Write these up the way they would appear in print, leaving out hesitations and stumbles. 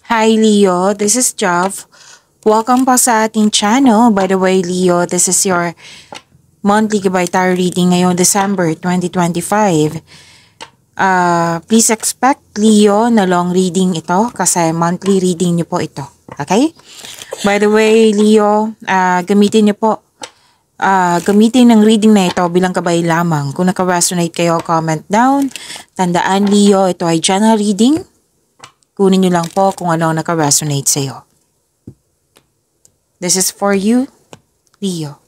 Hi Leo, this is Jav. Welcome po sa ating channel. By the way Leo, this is your monthly Gabay Tarot reading ngayong December 2025. Please expect Leo na long reading ito kasi monthly reading niyo po ito. Okay? By the way Leo, gamitin ng reading na ito bilang gabay lamang. Kung naka-resonate kayo, comment down. Tandaan Leo, ito ay general reading. Kunin nyo lang po kung ano ang naka-resonate sa'yo. This is for you, Leo.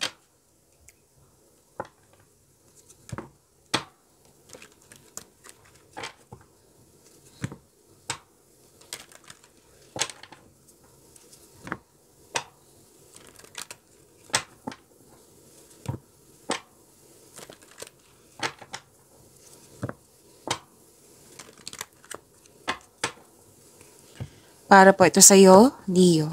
Para po ito sa'yo, Leo.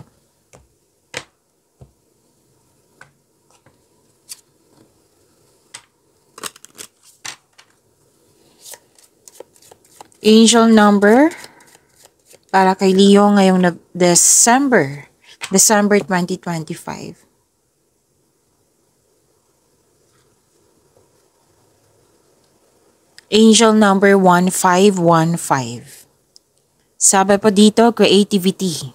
Angel number para kay Leo ngayong December 2025. Angel number 1515. Sabi po dito, creativity.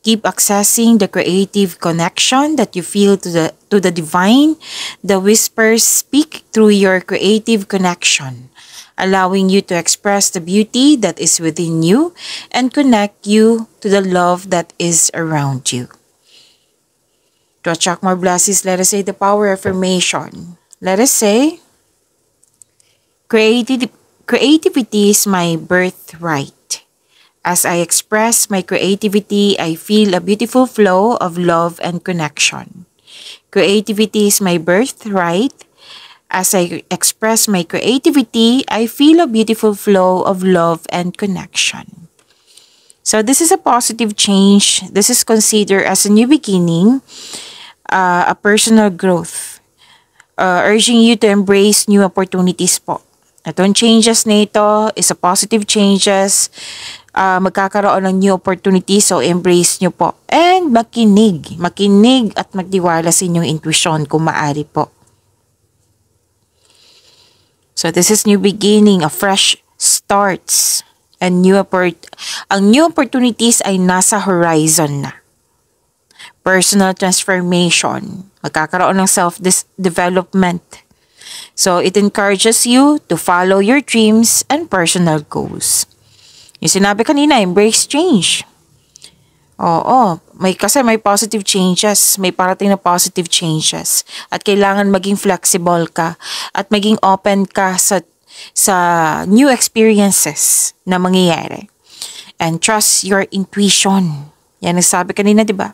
Keep accessing the creative connection that you feel to the divine. The whispers speak through your creative connection, allowing you to express the beauty that is within you and connect you to the love that is around you. To attract more blessings, let us say the power affirmation. Let us say, creativity is my birthright. As I express my creativity, I feel a beautiful flow of love and connection. Creativity is my birthright. As I express my creativity, I feel a beautiful flow of love and connection. So this is a positive change. This is considered as a new beginning, a personal growth, urging you to embrace new opportunities po. Itong changes na ito is a positive changes. Magkakaroon ng new opportunities, so embrace nyo po. And makinig at magtiwala sa inyong intuition kung maaari po. So this is new beginning, a fresh starts, and ang new opportunities ay nasa horizon na. Personal transformation, magkakaroon ng self-development. So it encourages you to follow your dreams and personal goals. Yung sinabi kanina, embrace change. Oo, kasi may positive changes, may parating na positive changes. At kailangan maging flexible ka at maging open ka sa new experiences na mangyayari. And trust your intuition. Yan ang sabi kanina, di ba?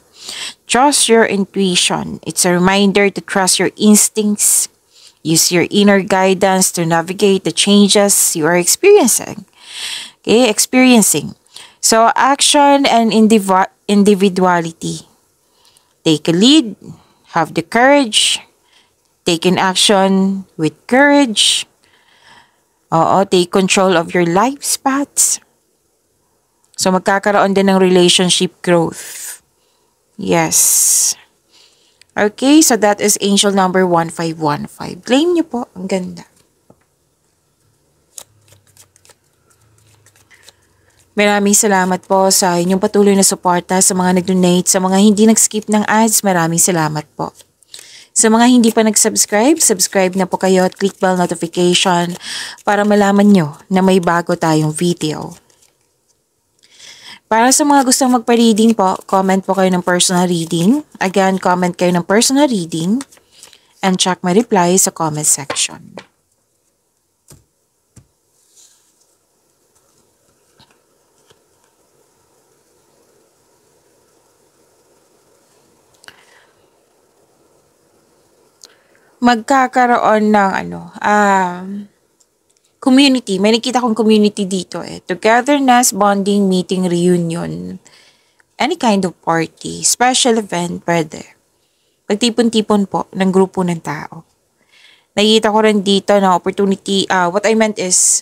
Trust your intuition. It's a reminder to trust your instincts. Use your inner guidance to navigate the changes you are experiencing. So, action and individuality. Take a lead, have the courage, take an action with courage. Take control of your life's paths. So, magkakaroon din ng relationship growth. Yes. Okay, so that is angel number 1515. Claim niyo po, ang ganda. Maraming salamat po sa inyong patuloy na suporta, sa mga nag-donate, sa mga hindi nag-skip ng ads, maraming salamat po. Sa mga hindi pa nag-subscribe, subscribe na po kayo at click bell notification para malaman nyo na may bago tayong video. Para sa mga gustong magpa-reading po, comment po kayo ng personal reading. Again, comment kayo ng personal reading and check my reply sa comment section. Magkakaroon ng community. May nakita kong community dito eh. Togetherness, bonding, meeting, reunion. Any kind of party. Special event, pwede. Pagtipon-tipon po ng grupo ng tao. Nakita ko rin dito na opportunity. What I meant is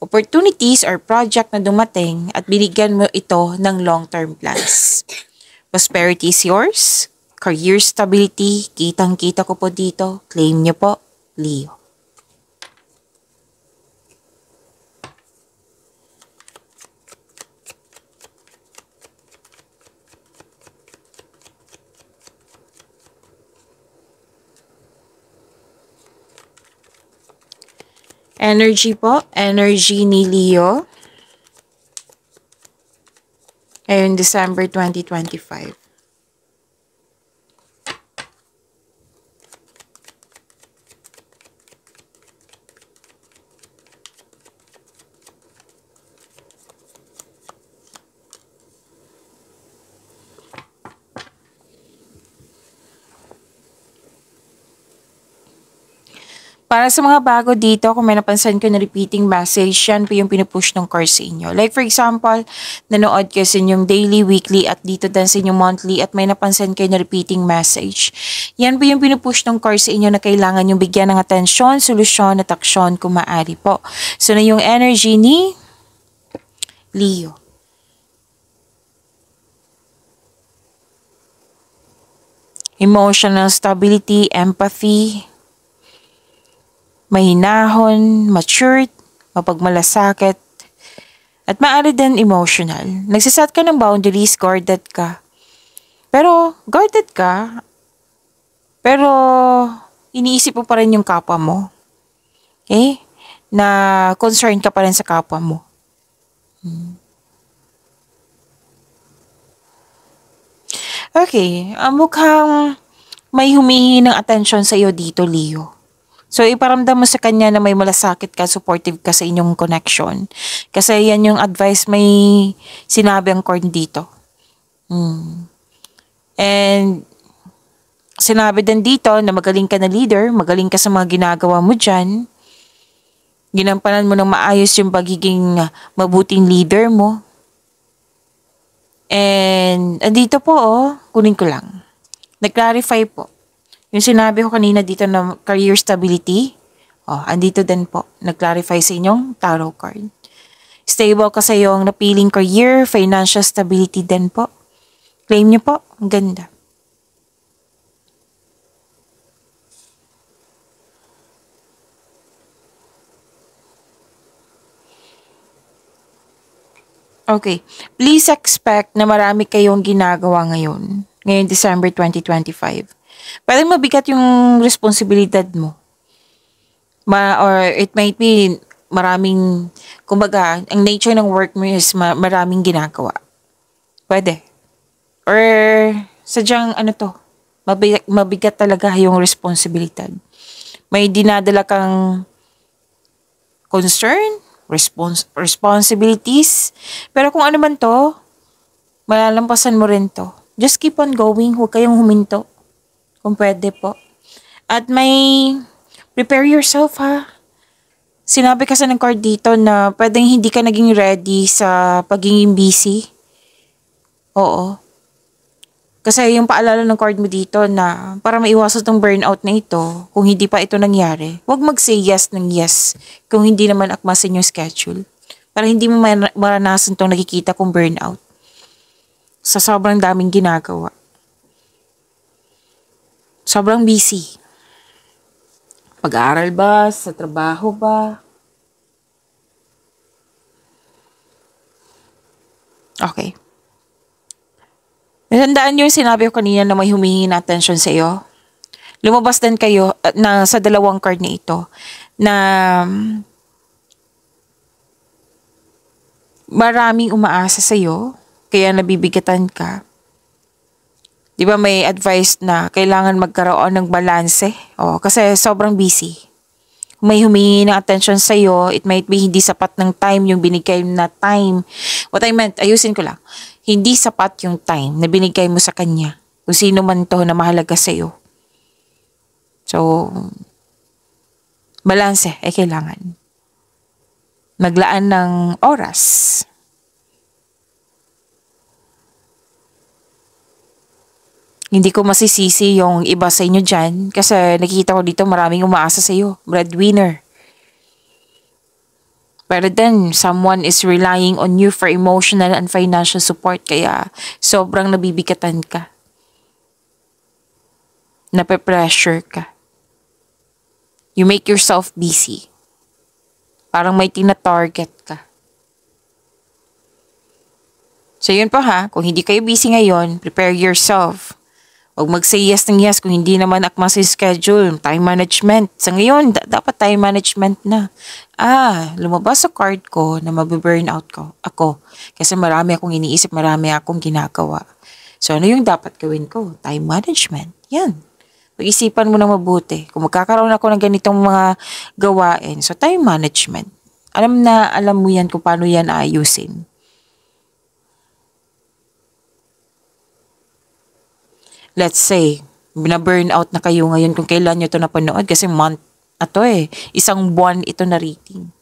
opportunities or project na dumating at binigyan mo ito ng long-term plans. Prosperity is yours. Career stability, kitang-kita ko po dito. Claim niyo po, Leo. Energy po, energy ni Leo. Ngayon, December 2025. Para sa mga bago dito, kung may napansin ko na repeating message, yan po yung pinupush ng course sa inyo. Like for example, nanood kayo sa inyong daily, weekly, at dito din sa inyong monthly, at may napansin kayo na repeating message. Yan po yung pinupush ng course sa inyo na kailangan yung bigyan ng atensyon, solusyon, at aksyon kung maaari po. So na yung energy ni Leo. Emotional stability, empathy, mahinahon, matured, mapagmalasakit, at maaari din emotional. Nagsiset ka ng boundaries, guarded ka. Pero iniisip mo pa rin yung kapwa mo. Okay? Na concern ka pa rin sa kapwa mo. Okay, mukhang may humihingi ng atensyon sa iyo dito, Leo. So, iparamdam mo sa kanya na may malasakit ka, supportive ka sa inyong connection. Kasi yan yung advice may sinabi ang card dito. And, sinabi din dito na magaling ka na leader, magaling ka sa mga ginagawa mo dyan. Ginampanan mo ng maayos yung pagiging mabuting leader mo. And, andito po, kunin ko lang. Nag-clarify po. Yung sinabi ko kanina dito na career stability, andito din po. Nag-clarify sa inyong tarot card. Stable ka sa iyong napiling career, financial stability din po. Claim niyo po, ang ganda. Okay, please expect na marami kayong ginagawa ngayon December 2025. Parang mabigat yung responsibilidad mo. Or it might be maraming, kumbaga, ang nature ng work mo is maraming ginagawa. Pwede. Or sadyang mabigat talaga yung responsibilidad. May dinadala kang concern, responsibilities. Pero kung ano man to, malalampasan mo rin to. Just keep on going. Huwag kayong huminto. Kung pwede po. At may prepare yourself ha. Sinabi kasi ng card dito na pwedeng hindi ka naging ready sa pagiging busy. Oo. Kasi yung paalala ng card mo dito na para maiwasan tong burnout na ito, kung hindi pa ito nangyari, huwag mag-say yes ng yes kung hindi naman akmasin yung schedule. Para hindi mo maranasan tong nakikita kong burnout. Sa sobrang daming ginagawa. Sobrang busy. Pag-aaral ba? Sa trabaho ba? Okay. Natandaan niyo yung sinabi ko kanina na may humihingi na attention sa iyo? Lumabas din kayo na sa dalawang card na ito na maraming umaasa sa iyo kaya nabibigatan ka. Di ba may advice na kailangan magkaroon ng balanse? Kasi sobrang busy. May humingi ng attention sa'yo, it might be hindi sapat ng time yung binigay na time. What I meant, ayusin ko lang. Hindi sapat yung time na binigay mo sa kanya. Kung sino man to na mahalaga sa'yo. So, balanse ay kailangan. Maglaan ng oras. Hindi ko masisisi yung iba sa inyo dyan kasi nakikita ko dito maraming umaasa sa iyo. Breadwinner. Pero then, someone is relying on you for emotional and financial support kaya sobrang nabibigatan ka. Nape-pressure ka. You make yourself busy. Parang may tina-target ka. So yun pa ha, kung hindi kayo busy ngayon, prepare yourself. Huwag mag-say yes ng yes kung hindi naman akma sa schedule. Time management. Sa ngayon, dapat time management na. Lumabas sa card ko na mabiburn out ako. Kasi marami akong iniisip, marami akong ginagawa. So ano yung dapat gawin ko? Time management. Yan. Pag-isipan mo na mabuti. Kung magkakaroon ako ng ganitong mga gawain. So time management. Alam mo yan kung paano yan ayusin. Let's say, bina-burnout na kayo ngayon kung kailan nyo ito napanood kasi month na to isang buwan ito na rating.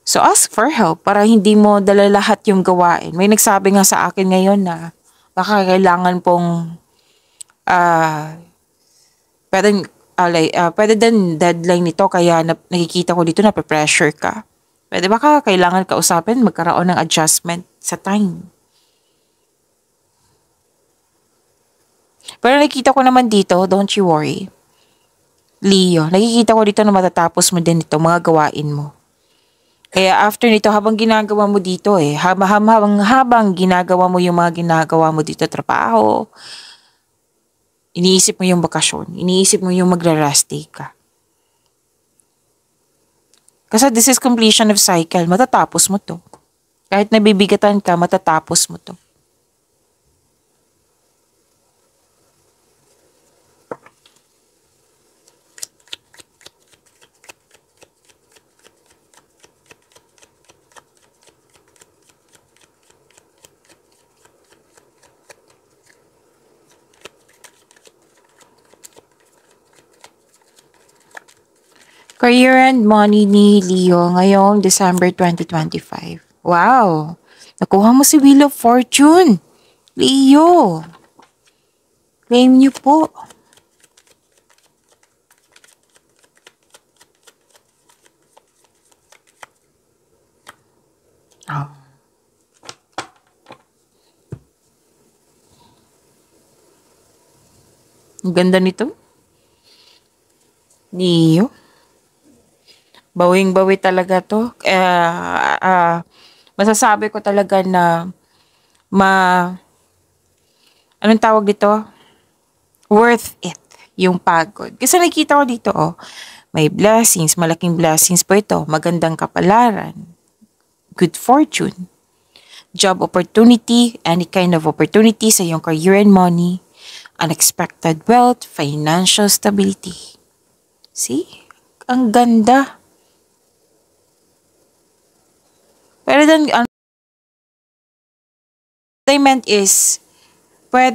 So ask for help para hindi mo dala lahat yung gawain. May nagsabi nga sa akin ngayon na baka kailangan pong pwede din deadline nito kaya nakikita ko dito na pressure ka. Pwede baka kailangan kausapin magkaroon ng adjustment sa time. Pero nakikita ko naman dito, don't you worry. Leo, nakikita ko dito na matatapos mo din ito, mga gawain mo. Kaya after nito, habang ginagawa mo dito habang ginagawa mo yung mga ginagawa mo dito, trabaho, iniisip mo yung bakasyon, iniisip mo yung magra-rest day ka. Kasi this is completion of cycle, matatapos mo to. Kahit nabibigatan ka, matatapos mo to. Career and money ni Leo ngayong December 2025. Wow! Nakuha mo si Wheel of Fortune. Leo! Claim niyo po. Ang ganda nito. Leo. Bawing-bawi talaga to. Masasabi ko talaga na anong tawag dito? Worth it yung pagod. Kasi nakita ko dito, may blessings, malaking blessings po ito. Magandang kapalaran, good fortune, job opportunity, any kind of opportunity sa iyong career and money, unexpected wealth, financial stability. See? Ang ganda. Pero then, what I meant is, may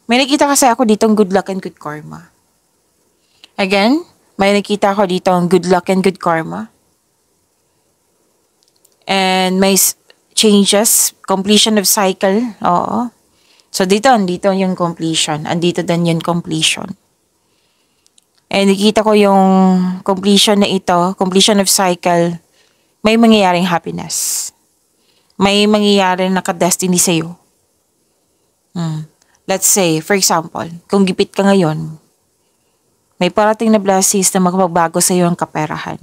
nakita kasi ako ditong good luck and good karma. Again, may nakita ako ditong good luck and good karma. And may changes, completion of cycle, oo. So dito yung completion, andito din yung completion. And nakita ko yung completion na ito, completion of cycle, may mangyayaring happiness. May mangyayaring naka-destiny sa'yo. Let's say, for example, kung gipit ka ngayon, may parating na blessings na magbabago sa'yo ang kaperahan.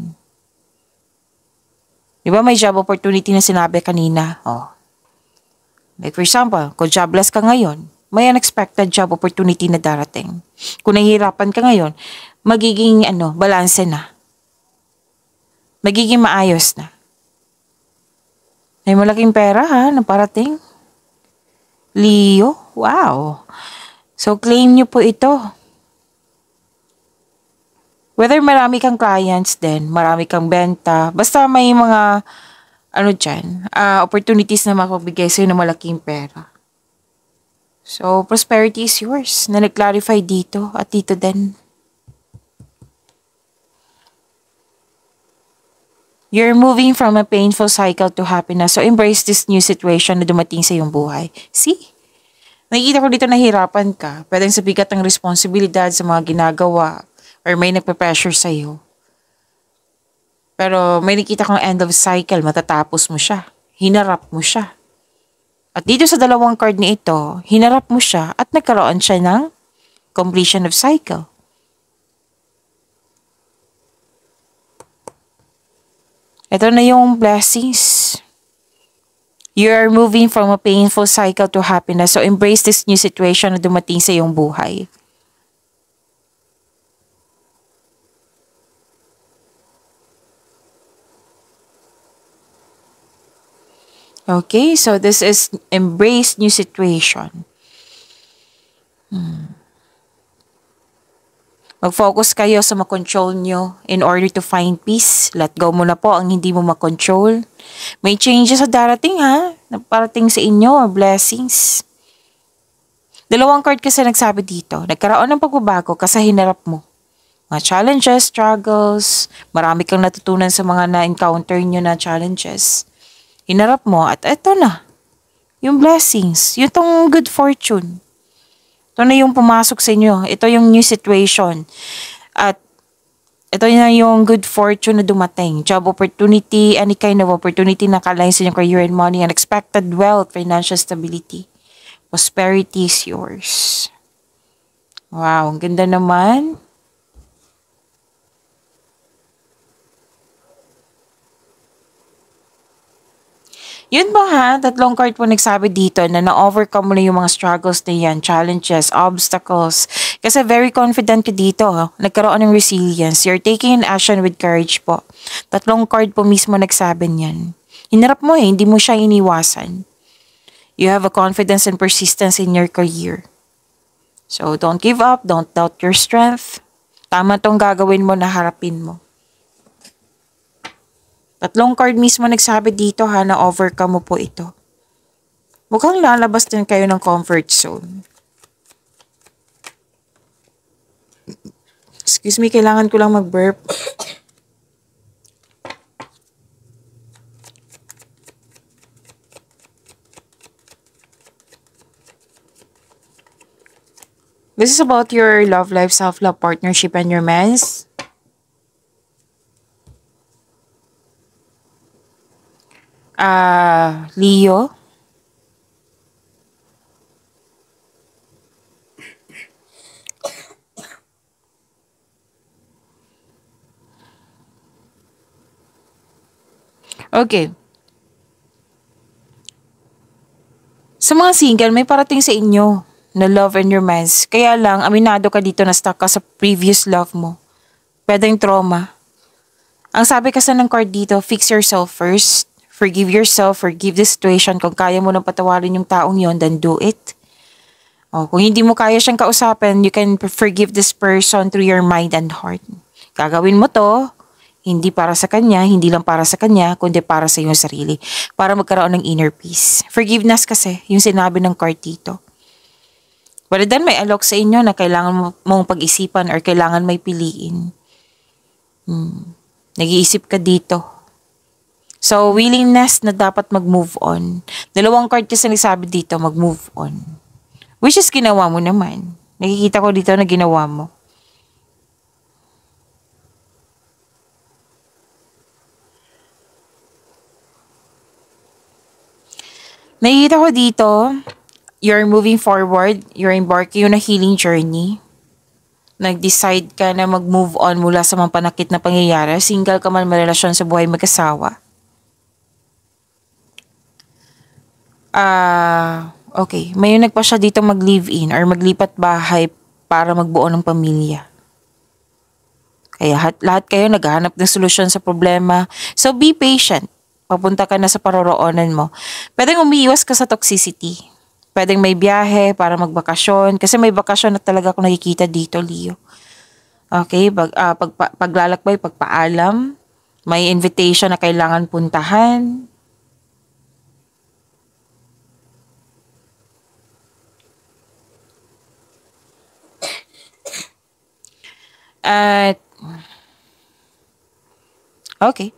Di ba may job opportunity na sinabi kanina? Like for example, kung jobless ka ngayon, may unexpected job opportunity na darating. Kung nahihirapan ka ngayon, magiging balanse na. Magiging maayos na. May malaking pera na parating. Leo, wow. So claim nyo po ito. Whether marami kang clients din, marami kang benta, basta may mga opportunities na makabigay sa'yo na malaking pera. So prosperity is yours na nag-clarify dito at dito din. You're moving from a painful cycle to happiness. So embrace this new situation na dumating sa iyong buhay. See? Nakikita ko dito nahihirapan ka. Pwedeng sa bigat ng responsibilidad sa mga ginagawa. or may nagpe-pressure sa'yo. Pero may nakita kang end of cycle, matatapos mo siya. Hinarap mo siya. At dito sa dalawang card na ito, hinarap mo siya at nagkaroon siya ng completion of cycle. Ito na yung blessings. You are moving from a painful cycle to happiness. So embrace this new situation na dumating sa iyong buhay. Okay, so this is embrace new situation. Mag-focus kayo sa makontrol nyo in order to find peace. Let go mo na po ang hindi mo makontrol. May changes sa darating ha, na parating sa inyo or blessings. Dalawang card kasi nagsabi dito, nagkaroon ng pagbabago kasi hinarap mo. Mga challenges, struggles, marami kang natutunan sa mga na-encounter nyo na challenges. Hinarap mo at eto na, yung blessings, yung tong good fortune. Ito na yung pumasok sa inyo. Ito yung new situation. At ito na yung good fortune na dumating. Job opportunity, any kind of opportunity na kalain sa inyong career and money, unexpected wealth, financial stability. Prosperity is yours. Wow, ang ganda naman. Yun ba ha? Tatlong card po nagsabi dito na na-overcome mo na yung mga struggles na yan, challenges, obstacles. Kasi very confident ka dito. Nagkaroon ng resilience. You're taking an action with courage po. Tatlong card po mismo nagsabi niyan. Hinarap mo hindi mo siya iniwasan. You have a confidence and persistence in your career. So don't give up, don't doubt your strength. Tama tong gagawin mo na harapin mo. Tatlong card mismo nagsabi dito ha na overcome mo po ito. Mukhang lalabas din kayo ng comfort zone. Excuse me, kailangan ko lang mag-burp. This is about your love life, self-love, partnership, and romance. Leo. Okay. Sa mga single, may parating sa inyo na love and romance. Kaya lang, aminado ka dito na stuck ka sa previous love mo. Pwedeng trauma. Ang sabi kasi ng card dito, fix yourself first. Forgive yourself, forgive the situation. Kung kaya mo nang patawarin yung taong yon, then do it. Kung hindi mo kaya siyang kausapin, you can forgive this person through your mind and heart. Gagawin mo to, hindi para sa kanya, hindi lang para sa kanya, kundi para sa iyong sarili. Para magkaroon ng inner peace. Forgiveness kasi, yung sinabi ng card dito. But then may alok sa inyo na kailangan mong pag-isipan or kailangan may piliin. Nag-iisip ka dito. So, willingness na dapat mag-move on. Dalawang card kasi nagsabi dito, mag-move on. Which is ginawa mo naman. Nakikita ko dito na ginawa mo. Nakikita ko dito, you're moving forward, you're embarking on a healing journey. Nag-decide ka na mag-move on mula sa mga panakit na pangyayari. Single ka man, may relasyon sa buhay mag-asawa. Okay. May nagpa siya dito mag-live-in or maglipat bahay para magbuo ng pamilya. Kaya lahat kayo naghahanap ng solusyon sa problema. So be patient. Papunta ka na sa paroroonan mo. Pwedeng umiiwas ka sa toxicity. Pwedeng may biyahe para magbakasyon. Kasi may bakasyon na talaga ako nakikita dito, Leo. Okay? Paglalakbay, pagpaalam. May invitation na kailangan puntahan. At, okay.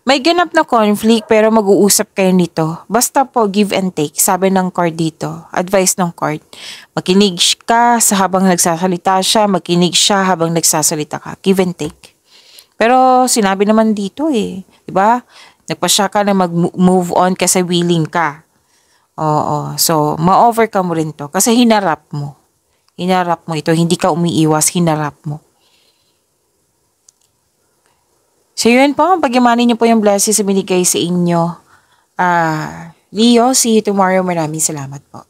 May ganap na conflict pero mag-uusap kayo nito. Basta po give and take, sabi ng card dito. Advice ng card. Makinig ka sa habang nagsasalita siya, makinig siya habang nagsasalita ka. Give and take. Pero sinabi naman dito eh, 'di ba? Nagpasya ka na mag-move on kasi willing ka. Oo, so ma-overcome mo rin 'to kasi hinarap mo. Hinarap mo ito, hindi ka umiiwas, hinarap mo. So yun po, pagyamanin niyo po yung blessings na binigay sa inyo. Leo, see you tomorrow. Maraming salamat po.